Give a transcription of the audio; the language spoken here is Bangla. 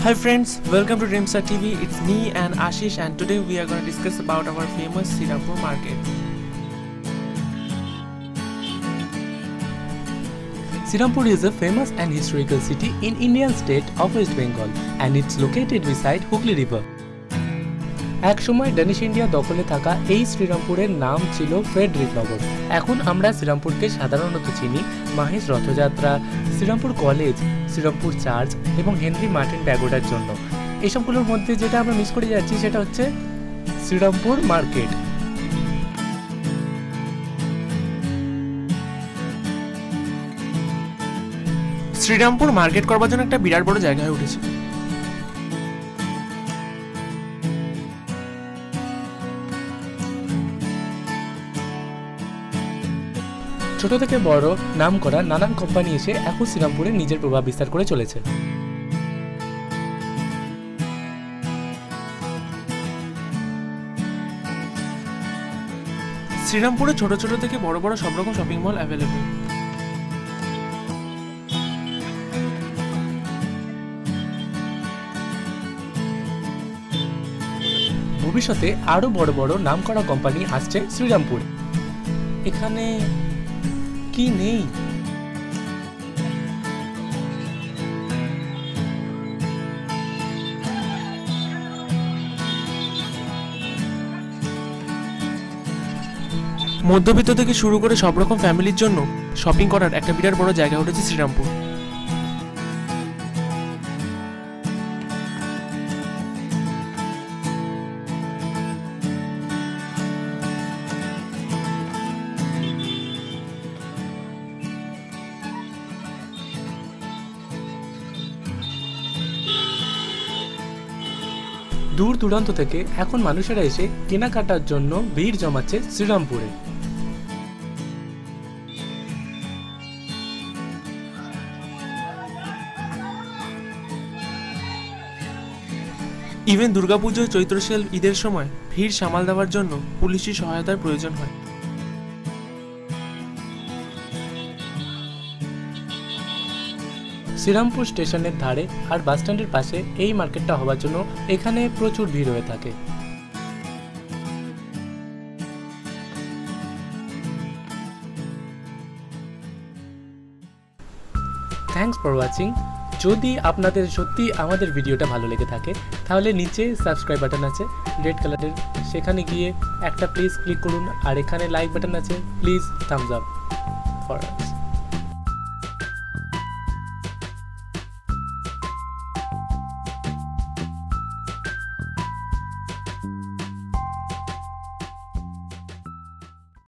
Hi friends, welcome to Dreamstar TV. It's me and Ashish, and today we are going to discuss about our famous Srirampur market. Srirampur is a famous and historical city in Indian state of West Bengal and it's located beside Hooghly River. এক সময় ড্যানিশ ইন্ডিয়া দখলে থাকা এই শ্রীরামপুরের নাম ছিল ফ্রেডরিক নগর। এখন আমরা শ্রীরামপুরকে সাধারণত চিনি মাহেশ রথযাত্রা, শ্রীরামপুর কলেজ, শ্রীরামপুর চার্চ এবং হেনরি মার্টিন প্যাগোডার জন্য। এসবগুলোর মধ্যে যেটা আমরা মিস করে যাচ্ছি সেটা হচ্ছে শ্রীরামপুর মার্কেট। শ্রীরামপুর মার্কেট করবার জন্য একটা বিরাট বড় জায়গা হয়ে উঠেছে। ছোট থেকে বড় নাম করা নানান কোম্পানি এসে এখন শ্রীরামপুরে নিজের প্রভাব বিস্তার করে চলেছে। শ্রীরামপুরে ছোট ছোট থেকে বড় বড় সব রকম শপিং মল অ্যাভেলেবল। ভবিষ্যতে আরো বড় বড় নাম করা কোম্পানি আসছে শ্রীরামপুরে। এখানে কি নেই? মধ্যবিত্ত থেকে শুরু করে সব রকম ফ্যামিলির জন্য শপিং করার একটা বিরাট বড় জায়গা উঠেছে শ্রীরামপুর। দূর দূরান্ত থেকে এখন মানুষেরা এসে কেনাকাটার জন্য ভিড় জমাচ্ছে শ্রীরামপুরে। ইভেন দুর্গাপুজো, চৈত্র সেল, ঈদের সময় ভিড় সামাল দেওয়ার জন্য পুলিশি সহায়তার প্রয়োজন হয়। শ্রীরামপুর স্টেশনের ধারে আর বাসস্ট্যান্ডের পাশে এই মার্কেটটা হওয়ার জন্য এখানে প্রচুর ভিড় হয়ে থাকে। Thanks for watching. যদি আপনাদের সত্যি আমাদের ভিডিওটা ভালো লেগে থাকে তাহলে নিচে সাবস্ক্রাইব বাটন আছে রেড কালারের, সেখানে গিয়ে একটা প্লিজ ক্লিক করুন, আর এখানে লাইক বাটন আছে, please thumbs up for us.